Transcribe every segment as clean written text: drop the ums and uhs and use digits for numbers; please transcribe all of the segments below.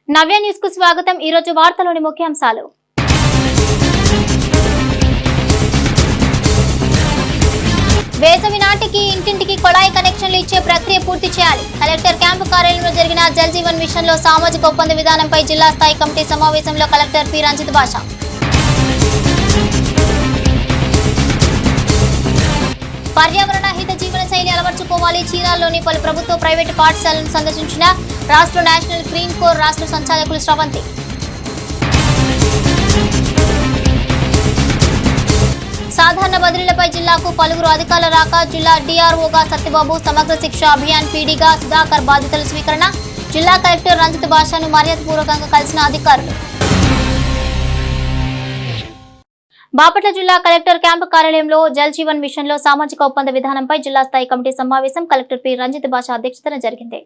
నవ్య news కు స్వాగతం। ఈ రోజు వార్తలోని ముఖ్యాంశాలు। వేసవి నాటికి ఇంటింటికి కొళాయి కనెక్షన్లు ఇచ్చే ప్రక్రియ పూర్తి చేయాలి। కలెక్టర్ క్యాంపు కార్యాలయంలో జరిగిన జల్ జీవన్ మిషన్ లో సామాజిక ఒప్పంద విధానంపై జిల్లా స్థాయి కమిటీ సమావేశంలో కలెక్టర్ పి రంజిత్ భాష। పర్యావరణ హిత జీవన శైలి అలవర్చుకోవాలి। చీరాల్లోని పలు ప్రభుత్వ ప్రైవేటు పాఠశాలను సందర్శించిన రాష్ట్ర నేషనల్ గ్రీన్ కోర్ రాష్ట్ర సంచాలకులు శ్రవంతి। సాధారణ బదిలీలపై జిల్లాకు పలువురు అధికారుల రాక జిల్లా డిఆర్ఓగా సత్యబాబు, సమగ్ర శిక్ష అభియాన్ పీడీగా సుధాకర్ బాధ్యతల స్వీకరణ। జిల్లా కలెక్టర్ రంజిత్ భాషను మర్యాదపూర్వకంగా కలిసిన అధికారులు। బాపట్ల జిల్లా కలెక్టర్ క్యాంపు కార్యాలయంలో జల్ జీవన్ మిషన్ లో సామాజిక ఒప్పంద విధానంపై జిల్లా స్థాయి కమిటీ సమావేశం కలెక్టర్ పి రంజిత్ భాష అధ్యక్షతన జరిగింది।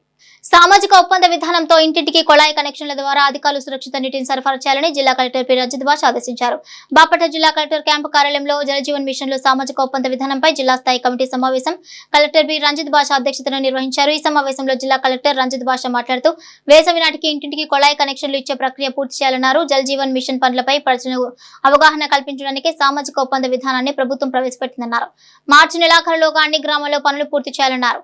సామాజిక ఒప్పంద విధానంతో ఇంటింటికి కొళాయి కనెక్షన్ల ద్వారా అధికారులు సురక్షిత నీటిని సరఫరా చేయాలని జిల్లా కలెక్టర్ పి రంజిత్ భాష ఆదేశించారు। బాపట్ల జిల్లా కలెక్టర్ క్యాంపు కార్యాలయంలో జల్ జీవన్ మిషన్ లో సామాజిక ఒప్పంద విధానంపై జిల్లా స్థాయి కమిటీ సమావేశం కలెక్టర్ పి రంజిత్ భాష అధ్యక్షతన నిర్వహించారు। ఈ సమావేశంలో జిల్లా కలెక్టర్ రంజిత్ భాష మాట్లాడుతూ వేసవి నాటికి ఇంటింటికి కొళాయి కనెక్షన్లు ఇచ్చే ప్రక్రియ పూర్తి చేయాలన్నారు। జల్ జీవన్ మిషన్ పనులపై ప్రజలకు అవగాహన కల్పించడానికి సామాజిక ఒప్పంద విధానాన్ని ప్రభుత్వం ప్రవేశపెట్టిందన్నారు। మార్చి నెలాఖరులోగా అన్ని గ్రామాల్లో పనులు పూర్తి చేయాలన్నారు।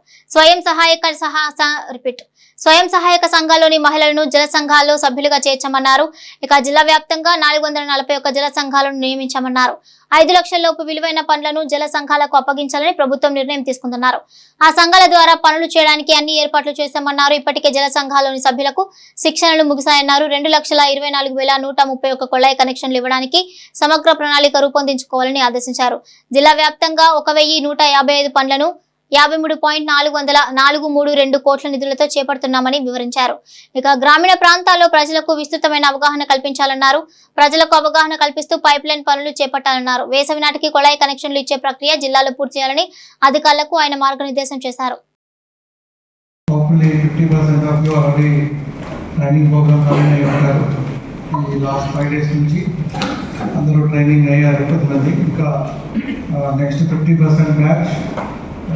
స్వయం సహాయక సంఘాల్లోని మహిళలను జల సంఘాల్లో సభ్యులుగా చేర్చమన్నారు। ఇక జిల్లా వ్యాప్తంగా 441 జల సంఘాలను నియమించామన్నారు। 5 లక్షల లోపు విలువైన పనులను జల సంఘాలకు అప్పగించాలని ప్రభుత్వం నిర్ణయం తీసుకుంటున్నారు। ఆ సంఘాల ద్వారా పనులు చేయడానికి అన్ని ఏర్పాట్లు చేశామన్నారు। ఇప్పటికే జల సంఘాల్లోని సభ్యులకు శిక్షణలు ముగిశాయన్నారు। 2,24,131 కొళాయి కనెక్షన్లు ఇవ్వడానికి సమగ్ర ప్రణాళిక రూపొందించుకోవాలని ఆదేశించారు। జిల్లా వ్యాప్తంగా 1,155 పనులను 53.432 కోట్ల నిధులతో చేపడుతున్నామని వివరించారు। ఇక గ్రామీణ ప్రాంతాల్లో ప్రజలకు విస్తృతమైన అవగాహన కల్పించాలన్నారు। ప్రజలకు అవగాహన కల్పిస్తూ పైప్ లైన్ పనులు చేపట్టాలన్నారు। వేసవి నాటికి కొళాయి కనెక్షన్లు ఇచ్చే ప్రక్రియ జిల్లాలో పూర్తి చేయాలని అధికారులకు ఆయన మార్గనిర్దేశం చేశారు।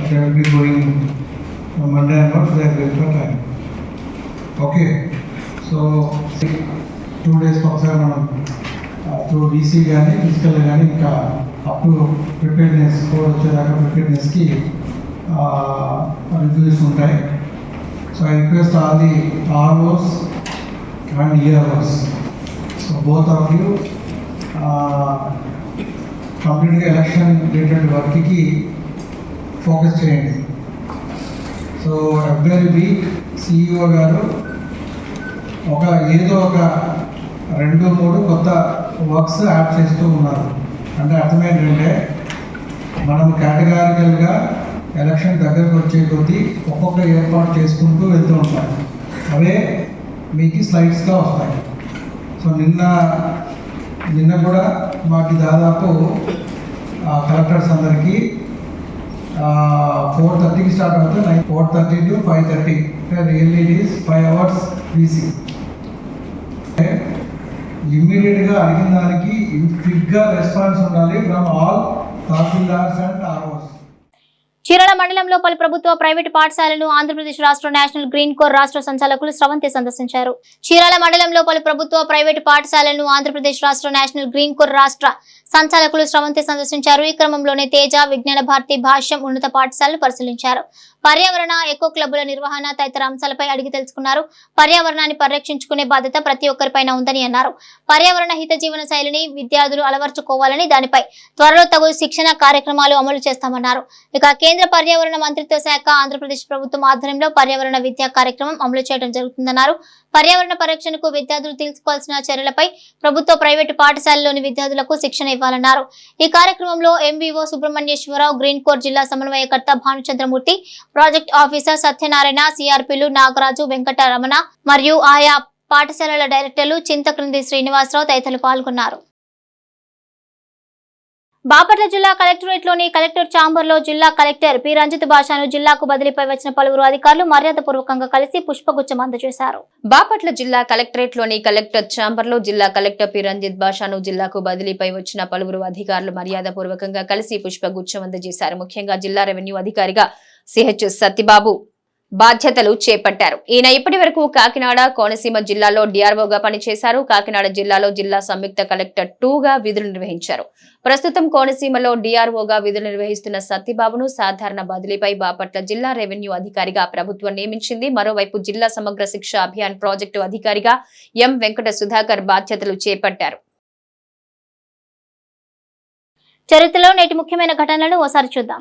They will be going from Monday onwards. They are going for training. Okay. So 2 days through VC gaani physical gaani inka up to preparedness code vachedaka preparedness ki reviews untai. So I request all the ROs and EROs. So both of you complete election related work ki focus చేయండి। So every week CEO గారు ఏదో ఒక 2-3 కొత్త works add చేస్తూ ఉన్నారు। అంటే అర్థం ఏంటంటే మనం కేటగారికల్గా ఎలక్షన్ దగ్గరకు వచ్చే కొద్దీ ఒక్కొక్క ఏర్పాటు చేసుకుంటూ వెళ్తూ ఉంటాం। అవే మీకు స్లైడ్స్గా వస్తాయి। సో నిన్న కూడా మాకు దాదాపు కలెక్టర్స్ అందరికీ 4:30కి స్టార్ట్ అవుతుంది, 4:30 to 5:30 really it is 5 hours VC। ఇమ్మీడియట్గా అడిగిన దానికి క్విక్గా రెస్పాన్స్ ఉండాలి from all tahsildars and ROs। Chirala మండలంలో పలు ప్రభుత్వ ప్రైవేటు పాఠశాలను ఆంధ్రప్రదేశ్ రాష్ట్ర నేషనల్ గ్రీన్ కోర్ రాష్ట్ర సంచాలకులు శ్రవంతి సందర్శించారు। చీరాల మండలంలో పలు ప్రభుత్వ ప్రైవేటు పాఠశాలను ఆంధ్రప్రదేశ్ రాష్ట్ర నేషనల్ గ్రీన్ కోర్ రాష్ట్ర సంచాలకులు శ్రవంతి సందర్శించారు। ఈ క్రమంలోనే తేజ విజ్ఞాన భారతి భాష్యం ఉన్నత పాఠశాలను పరిశీలించారు। పర్యావరణ ఎకో క్లబ్బుల నిర్వహణ తదితర అంశాలపై అడిగి తెలుసుకున్నారు। పర్యావరణాన్ని పరిరక్షించుకునే బాధ్యత ప్రతి ఒక్కరిపైన ఉందని అన్నారు। పర్యావరణ హిత జీవన శైలిని విద్యార్థులు అలవర్చుకోవాలని, దానిపై త్వరలో తగు శిక్షణ కార్యక్రమాలు అమలు చేస్తామన్నారు। ఇక కేంద్ర పర్యావరణ మంత్రిత్వ శాఖ ఆంధ్రప్రదేశ్ ప్రభుత్వం ఆధ్వర్యంలో పర్యావరణ విద్యా కార్యక్రమం అమలు చేయడం జరుగుతుందన్నారు। పర్యావరణ పరిరక్షణకు విద్యార్థులు తీసుకోవాల్సిన చర్యలపై ప్రభుత్వ ప్రైవేటు పాఠశాలలోని విద్యార్థులకు శిక్షణ ఇవ్వాలన్నారు। ఈ కార్యక్రమంలో MVO సుబ్రహ్మణ్యేశ్వరరావు, గ్రీన్ కోర్ జిల్లా సమన్వయకర్త భానుచంద్రమూర్తి, ప్రాజెక్ట్ ఆఫీసర్ సత్యనారాయణ, CRPలు నాగరాజు, వెంకటరమణ మరియు ఆయా పాఠశాలల డైరెక్టర్లు చింతక్రింది శ్రీనివాసరావు తదితరులు పాల్గొన్నారు। బాపట్ల జిల్లా కలెక్టరేట్లోని కలెక్టర్ ఛాంబర్లో జిల్లా కలెక్టర్ పి రంజిత్ భాషను జిల్లాకు బదిలీపై వచ్చిన పలువురు అధికారులు మర్యాదపూర్వకంగా కలిసి పుష్పగుచ్చం అందజేశారు। బాపట్ల జిల్లా కలెక్టరేట్లోని కలెక్టర్ ఛాంబర్లో జిల్లా కలెక్టర్ పి రంజిత్ భాషను జిల్లాకు బదిలీపై వచ్చిన పలువురు అధికారులు మర్యాదపూర్వకంగా కలిసి పుష్పగుచ్చం అందజేశారు। ముఖ్యంగా జిల్లా రెవెన్యూ అధికారిగా CH సత్యబాబు, బాధ్యతలు చేపట్టారు. ఈయన ఇప్పటి వరకు కాకినాడ, కోనసీమ జిల్లాలో డిఆర్ఓగా పనిచేశారు. కాకినాడ జిల్లాలో జిల్లా సంయుక్త కలెక్టర్ 2గా విధులు నిర్వహించారు. ప్రస్తుతం కోనసీమలో డిఆర్ఓగా విధులు నిర్వహిస్తున్న సత్యబాబును సాధారణ బదిలీపై బాపట్ల జిల్లా రెవెన్యూ అధికారిగా ప్రభుత్వం నియమించింది. మరోవైపు జిల్లా సమగ్ర శిక్ష అభియాన్ ప్రాజెక్టు అధికారిగా ఎం వెంకట సుధాకర్ బాధ్యతలు చేపట్టారు. చరిత్రలో నేటి ముఖ్యమైన ఘటనలను ఓసారి చూద్దాం.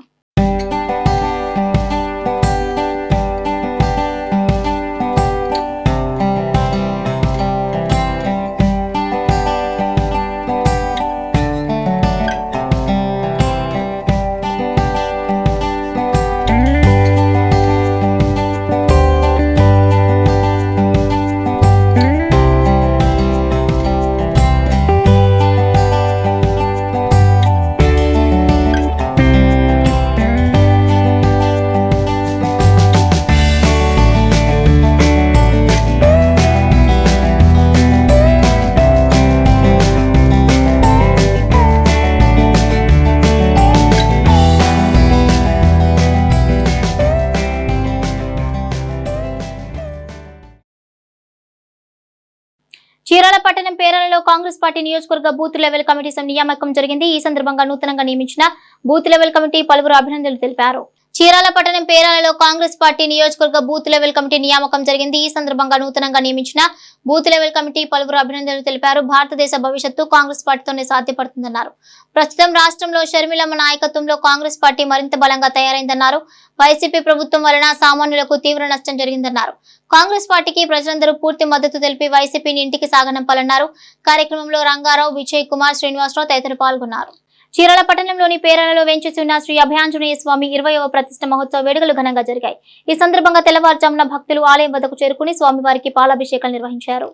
చీరాల పట్టణం పేరాలలో కాంగ్రెస్ పార్టీ నియోజకవర్గ బూత్ లెవెల్ కమిటీ నియామకం జరిగింది. ఈ సందర్భంగా నూతనంగా నియమించిన బూత్ లెవెల్ కమిటీ పలువురు అభినందనలు తెలిపారు. చీరాల పట్టణం పేరాలలో కాంగ్రెస్ పార్టీ నియోజకవర్గ బూత్ లెవెల్ కమిటీ నియామకం జరిగింది. ఈ సందర్భంగా నూతనంగా నియమించిన బూత్ లెవెల్ కమిటీ పలువురు అభినందనలు తెలిపారు. భారతదేశ భవిష్యత్తు కాంగ్రెస్ పార్టీతోనే సాధ్యపడుతుందన్నారు. ప్రస్తుతం రాష్ట్రంలో షర్మిలమ్మ నాయకత్వంలో కాంగ్రెస్ పార్టీ మరింత బలంగా తయారైందన్నారు. వైసీపీ ప్రభుత్వం వలన సామాన్యులకు తీవ్ర నష్టం జరిగిందన్నారు. కాంగ్రెస్ పార్టీకి ప్రజలందరూ పూర్తి మద్దతు తెలిపి వైసీపీని ఇంటికి సాగనంపాలన్నారు. కార్యక్రమంలో రంగారావు, విజయ్ కుమార్, శ్రీనివాసరావు తదితరులు పాల్గొన్నారు. చీరాల పట్టణంలోని పేరాలలో వేంచేసి ఉన్న శ్రీ అభయాంజనేయ స్వామి 20వ ప్రతిష్ఠ మహోత్సవ వేడుకలు ఘనంగా జరిగాయి. ఈ సందర్భంగా తెల్లవారుజామున భక్తులు ఆలయం వద్దకు చేరుకుని స్వామివారికి పాలాభిషేకాలు నిర్వహించారు.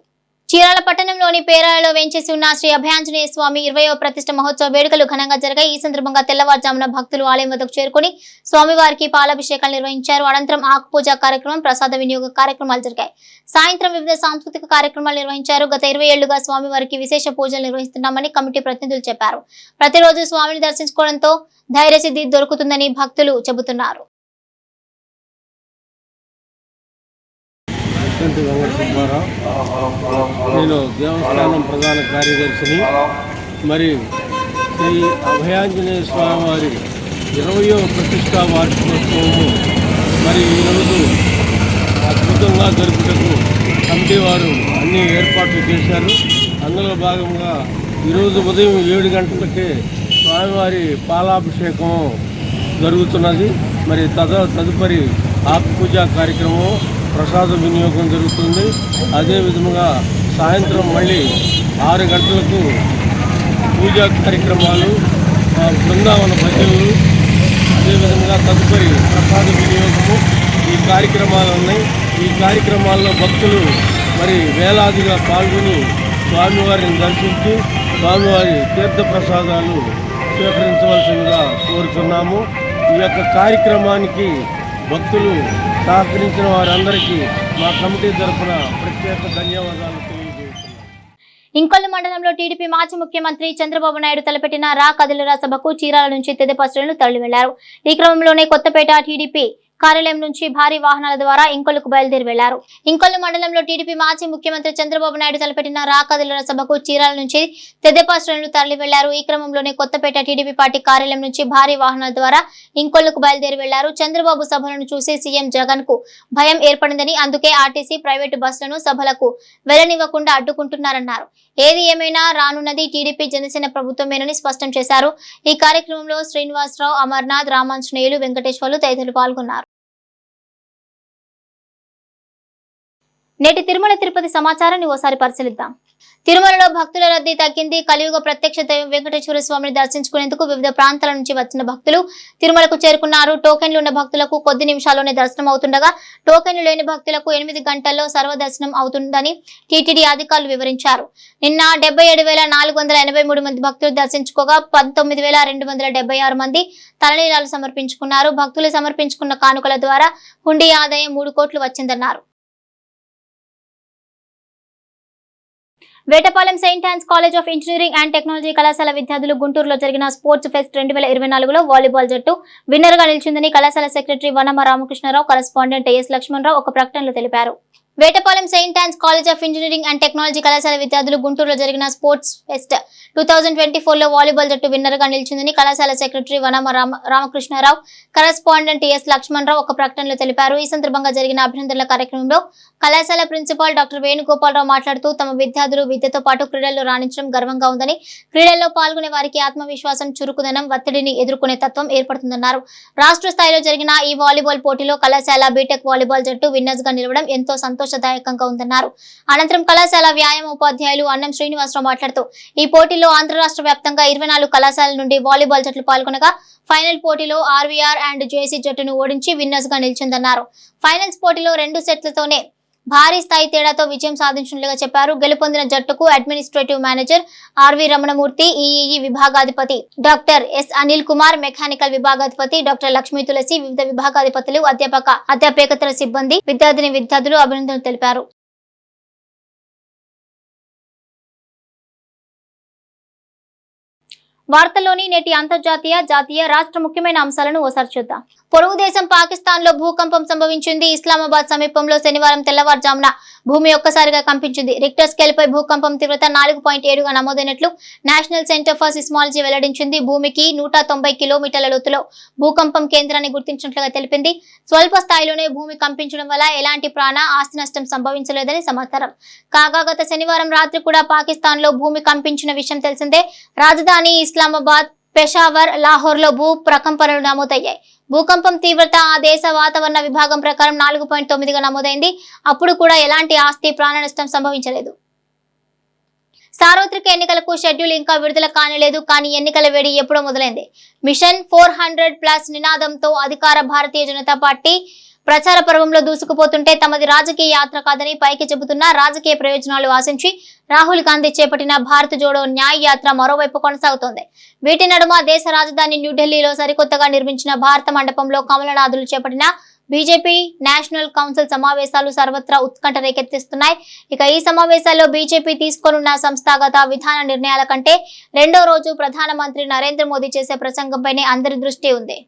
చీరాల పట్టణంలోని పేరాలలో వేంచేసి ఉన్న శ్రీ అభయాంజనేయ స్వామి 20వ ప్రతిష్ఠ మహోత్సవ వేడుకలు ఘనంగా జరిగాయి. ఈ సందర్భంగా తెల్లవారుజామున భక్తులు ఆలయం వద్దకు చేరుకుని స్వామివారికి పాలాభిషేకాలు నిర్వహించారు. అనంతరం ఆకుపూజ కార్యక్రమం, ప్రసాద వినియోగ కార్యక్రమాలు జరిగాయి. సాయంత్రం వివిధ సాంస్కృతిక కార్యక్రమాలు నిర్వహించారు. గత 20 ఏళ్లుగా స్వామివారికి విశేష పూజలు నిర్వహిస్తున్నామని కమిటీ ప్రతినిధులు చెప్పారు. ప్రతిరోజు స్వామిని దర్శించుకోవడంతో ధైర్యసిద్ధి దొరుకుతుందని భక్తులు చెబుతున్నారు. నేను దేవస్థానం ప్రధాన కార్యదర్శిని. మరి శ్రీ అభయాంజనేయ స్వామి వారి 20వ ప్రతిష్టా వార్షికోత్సవము మరి ఈరోజు అద్భుతంగా జరుపుటకు కమిటీ వారు అన్ని ఏర్పాట్లు చేశారు. అందులో భాగంగా ఈరోజు ఉదయం 7 గంటలకే స్వామివారి పాలాభిషేకం జరుగుతున్నది. మరి తదుపరి ఆకుపూజ కార్యక్రమం, ప్రసాద వినియోగం జరుగుతుంది. అదేవిధంగా సాయంత్రం మళ్ళీ 6 గంటలకు పూజా కార్యక్రమాలు, బృందావన భజనలు, అదేవిధంగా తదుపరి ప్రసాద వినియోగము, ఈ కార్యక్రమాలు ఉన్నాయి. ఈ కార్యక్రమాల్లో భక్తులు మరి వేలాదిగా పాల్గొని స్వామివారిని దర్శించి స్వామివారి తీర్థ ప్రసాదాలు స్వీకరించవలసిందిగా కోరుతున్నాము. ఈ యొక్క కార్యక్రమానికి భక్తులు సహకరించిన వారందరికీ మా కమిటీ తరఫున ప్రత్యేక ధన్యవాదాలు తెలియజేస్తున్నాం. ఇంకొల్లు మండలంలో టీడీపీ మాజీ ముఖ్యమంత్రి చంద్రబాబు నాయుడు తలపెట్టిన రా కదిలిరా సభకు చీరాల నుంచి తెదేపా శ్రేణులు తరలి వెళ్లారు. ఈ క్రమంలోనే కొత్తపేట టీడీపీ కార్యాలయం నుంచి భారీ వాహనాల ద్వారా ఇంకొల్లుకు బయలుదేరి వెళ్లారు. ఇంకొల్లు మండలంలో టీడీపీ మాజీ ముఖ్యమంత్రి చంద్రబాబు నాయుడు తలపెట్టిన రా కదిలిరా సభకు చీరాల నుంచి తెదేపా శ్రేణులు తరలి వెళ్లారు. ఈ క్రమంలోనే కొత్తపేట టీడీపీ పార్టీ కార్యాలయం నుంచి భారీ వాహనాల ద్వారా ఇంకొల్లుకు బయలుదేరి వెళ్లారు. చంద్రబాబు సభలను చూసి సీఎం జగన్ కు భయం ఏర్పడిందని, అందుకే ఆర్టీసీ, ప్రైవేటు బస్సులను సభలకు వెళ్లనివ్వకుండా అడ్డుకుంటున్నారన్నారు. ఏది ఏమైనా రానున్నది టీడీపీ జనసేన ప్రభుత్వమేనని స్పష్టం చేశారు. ఈ కార్యక్రమంలో శ్రీనివాసరావు, అమర్నాథ్, రామాంజనేయులు, వెంకటేశ్వర్లు తదితరులు పాల్గొన్నారు. నేటి తిరుమల తిరుపతి సమాచారాన్ని ఓసారి పరిశీలిద్దాం. తిరుమలలో భక్తుల రద్దీ తగ్గింది. కలియుగ ప్రత్యక్ష దైవం వెంకటేశ్వర స్వామిని దర్శించుకునేందుకు వివిధ ప్రాంతాల నుంచి వచ్చిన భక్తులు తిరుమలకు చేరుకున్నారు. టోకెన్లు ఉన్న భక్తులకు కొద్ది నిమిషాల్లోనే దర్శనం అవుతుండగా, టోకెన్లు లేని భక్తులకు 8 గంటల్లో సర్వదర్శనం అవుతుందని టీటీడీ అధికారులు వివరించారు. నిన్న 77,483 మంది భక్తులు దర్శించుకోగా 19,276 మంది తలనీలాలు సమర్పించుకున్నారు. భక్తులు సమర్పించుకున్న కానుకల ద్వారా హుండీ ఆదాయం 3 కోట్లు వచ్చిందన్నారు. Vetapalem saint Ann's college of engineering and technology కళాశాల విద్యార్థులు గుంటూరులో జరిగిన స్పోర్ట్స్ ఫెస్ట్ 2024లో వాలీబాల్ జట్టు విన్నర్ గా నిలిచిందని కళాశాల secretary Vanama Ramakrishnarao, correspondent S Lakshmanarao ఒక ప్రకటనలో తెలిపారు. Vetapalem saint Ann's college of engineering and technology కళాశాల విద్యార్థులు గుంటూరులో జరిగిన స్పోర్ట్స్ ఫెస్ట్ 2024లో వాలీబాల్ జట్టు విన్నర్ గా నిలిచిందని కళాశాల secretary Vanama Ramakrishnarao, correspondent S Lakshmanarao ఒక ప్రకటనలో తెలిపారు. ఈ సందర్భంగా జరిగిన అభినందనల కార్యక్రమంలో కళాశాల ప్రిన్సిపాల్ డాక్టర్ వేణుగోపాలరావు మాట్లాడుతూ తమ విద్యార్థులు విద్యతో పాటు క్రీడల్లో రాణించడం గర్వంగా ఉందని, క్రీడల్లో పాల్గొనే వారికి ఆత్మవిశ్వాసం, చురుకుదనం, ఒత్తిడిని ఎదుర్కొనే తత్వం ఏర్పడుతుందన్నారు. రాష్ట్ర స్థాయిలో జరిగిన ఈ వాలీబాల్ పోటీలో కళాశాల బీటెక్ వాలీబాల్ జట్టు విన్నర్స్ గా నిలవడం ఎంతో సంతోషదాయకంగా ఉందన్నారు. అనంతరం కళాశాల వ్యాయామ ఉపాధ్యాయులు అన్నం శ్రీనివాసరావు మాట్లాడుతూ ఈ పోటీలో ఆంధ్ర రాష్ట్ర వ్యాప్తంగా 24 కళాశాలల నుండి వాలీబాల్ జట్లు పాల్గొనగా ఫైనల్ పోటీలో ఆర్వీఆర్ అండ్ జేసీ జట్టును ఓడించి విన్నర్స్ గా నిలిచిందన్నారు. ఫైనల్స్ పోటీలో 2 సెట్లతోనే భారీ స్థాయి తేడాతో విజయం సాధించినట్లుగా చెప్పారు. గెలుపొందిన జట్టుకు administrative manager RV Ramanamurthy, EEE విభాగాధిపతి doctor S Anil Kumar, mechanical విభాగాధిపతి డాక్టర్ లక్ష్మీ తులసి, వివిధ విభాగాధిపతులు, అధ్యాపకేతర సిబ్బంది, విద్యార్థులు అభినందనలు తెలిపారు. వార్తల్లోని నేటి అంతర్జాతీయ, జాతీయ, రాష్ట్ర ముఖ్యమైన అంశాలను ఓసారి చూద్దాం. పొరుగు దేశం పాకిస్తాన్ లో భూకంపం సంభవించింది. ఇస్లామాబాద్ సమీపంలో శనివారం తెల్లవారుజామున భూమి ఒక్కసారిగా కంపించింది. రిక్టర్ స్కేల్ పై భూకంపం తీవ్రత 4.7గా నమోదైనట్లు నేషనల్ సెంటర్ ఫర్ సిస్మాలజీ వెల్లడించింది. భూమికి 190 కిలోమీటర్ల లోతులో భూకంపం కేంద్రాన్ని గుర్తించినట్లుగా తెలిపింది. స్వల్ప స్థాయిలోనే భూమి కంపించడం వల్ల ఎలాంటి ప్రాణ, ఆస్తి నష్టం సంభవించలేదని సమాచారం. కాగా గత శనివారం రాత్రి కూడా పాకిస్తాన్ లో భూమి కంపించిన విషయం తెలిసిందే. రాజధాని ఇస్లామాబాద్, పెషావర్, లాహోర్లో భూ ప్రకంపనలు నమోదయ్యాయి. భూకంపం తీవ్రత ఆ దేశ వాతావరణ విభాగం ప్రకారం 4.9గా నమోదైంది. అప్పుడు కూడా ఎలాంటి ఆస్తి, ప్రాణ నష్టం సంభవించలేదు. సార్వత్రిక ఎన్నికలకు షెడ్యూల్ ఇంకా విడుదల కానిలేదు. కానీ ఎన్నికల వేడి ఎప్పుడో మొదలైంది. మిషన్ 400+ నినాదంతో అధికార భారతీయ జనతా పార్టీ ప్రచార పర్వంలో దూసుకుపోతుంటే తమది రాజకీయ యాత్ర కాదని పైకి చెబుతున్న రాజకీయ ప్రయోజనాలు ఆశించి రాహుల్ గాంధీ చేపట్టిన భారత్ జోడో న్యాయ యాత్ర మరోవైపు కొనసాగుతోంది. వీటి నడుమ దేశ రాజధాని న్యూఢిల్లీలో సరికొత్తగా నిర్మించిన భారత మండపంలో కమలనాథులు చేపట్టిన బీజేపీ నేషనల్ కౌన్సిల్ సమావేశాలు సర్వత్రా ఉత్కంఠ రేకెత్తిస్తున్నాయి. ఇక ఈ సమావేశాల్లో బీజేపీ తీసుకోనున్న సంస్థాగత విధాన నిర్ణయాల కంటే రెండో రోజు ప్రధానమంత్రి నరేంద్ర మోదీ చేసే ప్రసంగంపైనే అందరి దృష్టి ఉంది.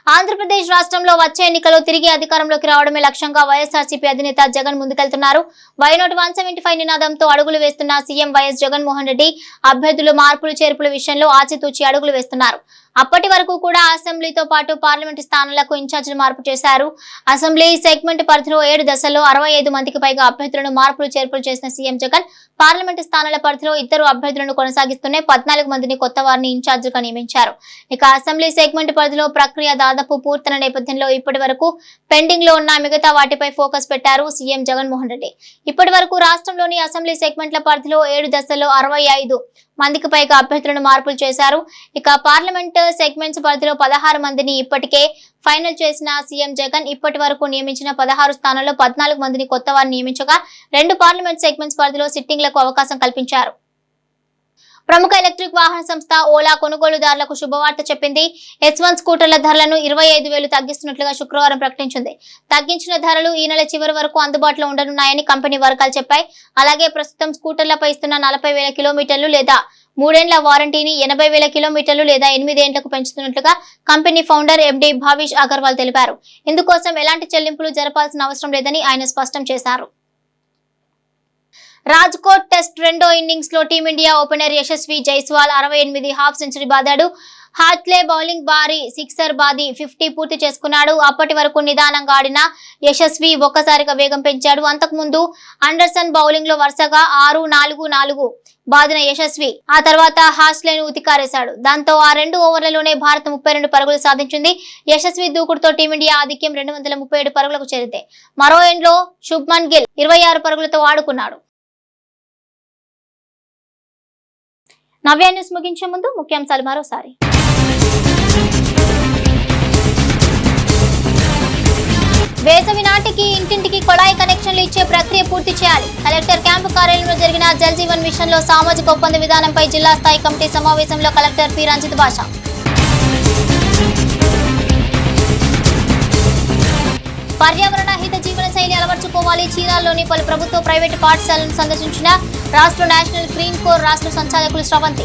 ఆంధ్రప్రదేశ్ రాష్ట్రంలో వచ్చే ఎన్నికల్లో తిరిగి అధికారంలోకి రావడమే లక్ష్యంగా వైఎస్ఆర్సీపీ అధినేత జగన్ ముందుకెళ్తున్నారు. వైనాట్ 175 నినాదంతో అడుగులు వేస్తున్న సీఎం వైఎస్ జగన్మోహన్ రెడ్డి అభ్యర్థులు మార్పులు చేర్పుల విషయంలో ఆచితూచి అడుగులు వేస్తున్నారు. అప్పటి వరకు కూడా అసెంబ్లీతో పాటు పార్లమెంటు స్థానాలకు ఇన్ఛార్జీలు మార్పు చేశారు. అసెంబ్లీ సెగ్మెంట్ పరిధిలో 7 దశల్లో 65 మందికి పైగా అభ్యర్థులను మార్పులు చేర్పులు చేసిన సీఎం జగన్ పార్లమెంటు స్థానాల పరిధిలో 2 అభ్యర్థులను కొనసాగిస్తూనే 14 మందిని కొత్త వారిని ఇన్ఛార్జిగా నియమించారు. ఇక అసెంబ్లీ సెగ్మెంట్ పరిధిలో ప్రక్రియ దాదాపు పూర్తయిన నేపథ్యంలో ఇప్పటి వరకు పెండింగ్ లో ఉన్న మిగతా వాటిపై ఫోకస్ పెట్టారు సీఎం జగన్మోహన్ రెడ్డి. ఇప్పటి వరకు రాష్ట్రంలోని అసెంబ్లీ సెగ్మెంట్ల పరిధిలో 7 దశల్లో 65 మందికి పైగా అభ్యర్థులను మార్పులు చేశారు. ఇక పార్లమెంట్ సెగ్మెంట్స్ పరిధిలో 16 మందిని ఇప్పటికే ఫైనల్ చేసిన సీఎం జగన్ ఇప్పటి వరకు నియమించిన 16 స్థానాల్లో 14 మందిని కొత్త వారిని నియమించగా 2 పార్లమెంట్ సెగ్మెంట్స్ పరిధిలో సిట్టింగ్లకు అవకాశం కల్పించారు. ప్రముఖ ఎలక్ట్రిక్ వాహన సంస్థ ఓలా కొనుగోలుదారులకు శుభవార్త చెప్పింది. S1 స్కూటర్ల ధరలను 25,000 తగ్గిస్తున్నట్లుగా శుక్రవారం ప్రకటించింది. తగ్గించిన ధరలు ఈ నెల చివరి వరకు అందుబాటులో ఉండనున్నాయని కంపెనీ వర్గాలు చెప్పాయి. అలాగే ప్రస్తుతం స్కూటర్లపై ఇస్తున్న 40,000 కిలోమీటర్లు లేదా 3 ఏళ్ల వారంటీని 80,000 కిలోమీటర్లు లేదా 8 ఏండ్లకు పెంచుతున్నట్లుగా company founder MD Bhavish Aggarwal తెలిపారు. ఇందుకోసం ఎలాంటి చెల్లింపులు జరపాల్సిన అవసరం లేదని ఆయన స్పష్టం చేశారు. రాజ్కోట్ టెస్ట్ రెండో ఇన్నింగ్స్ లో team India opener Yashasvi Jaiswal 68 half century బాదాడు. హార్ట్లే బౌలింగ్ భారీ సిక్సర్ బాది 50 పూర్తి చేసుకున్నాడు. అప్పటి వరకు నిదానంగా ఆడిన యశస్వి ఒక్కసారిగా వేగం పెంచాడు. అంతకుముందు అండర్సన్ బౌలింగ్ లో వరుసగా 6-4-4 బాదిన యశస్వి ఆ తర్వాత హార్ట్లేను ఉతికారేశాడు. దాంతో ఆ 2 ఓవర్లలోనే భారత్ 32 పరుగులు సాధించింది. యశస్వి దూకుడుతో టీమిండియా ఆధిక్యం 237 పరుగులకు చేరింది. మరో ఎండ్లో శుభ్మన్ గిల్ 26 పరుగులతో ఆడుకున్నాడు. నవ్య న్యూస్ ముగించే ముందు ముఖ్యాంశాలు మరోసారి. వేసవి నాటికి ఇంటింటికి కొళాయి కనెక్షన్లు ఇచ్చే ప్రక్రియ పూర్తి చేయాలి. కలెక్టర్ క్యాంపు కార్యాలయంలో జరిగిన జల్ జీవన్ మిషన్ లో సామాజిక ఒప్పంద విధానంపై జిల్లా స్థాయి కమిటీ సమావేశంలో కలెక్టర్ పి రంజిత్ భాష. పర్యావరణ హిత జీవన జీవనశైలి అలవర్చుకోవాలి. చీరాల్లోని పలు ప్రభుత్వ ప్రైవేటు పాఠశాలను సందర్శించిన రాష్ట్ర నేషనల్ గ్రీన్ కోర్ రాష్ట్ర సంచాలకులు శ్రవంతి.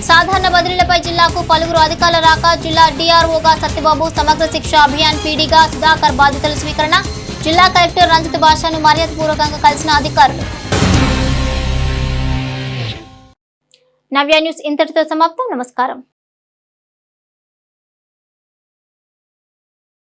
సాధారణ బదిలీలపై జిల్లాకు పలువురు అధికారుల రాక. జిల్లా డిఆర్ఓగా సత్యబాబు, సమగ్ర శిక్ష అభియాన్ పీడీగా సుధాకర్ బాధ్యతల స్వీకరణ. జిల్లా కలెక్టర్ రంజిత్ భాషను మర్యాదపూర్వకంగా కలిసిన అధికారులు. నవ్య న్యూస్ ఇంతటితో సమాప్తం. నమస్కారం.